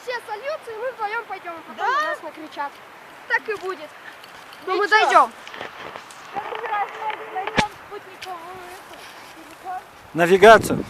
все сольются, и мы вдвоем пойдем, а потом Да? нас накричат. Так и будет. Но И мы чё? дойдем. Как собираешься найдем спутниковую телефон? Навигацию.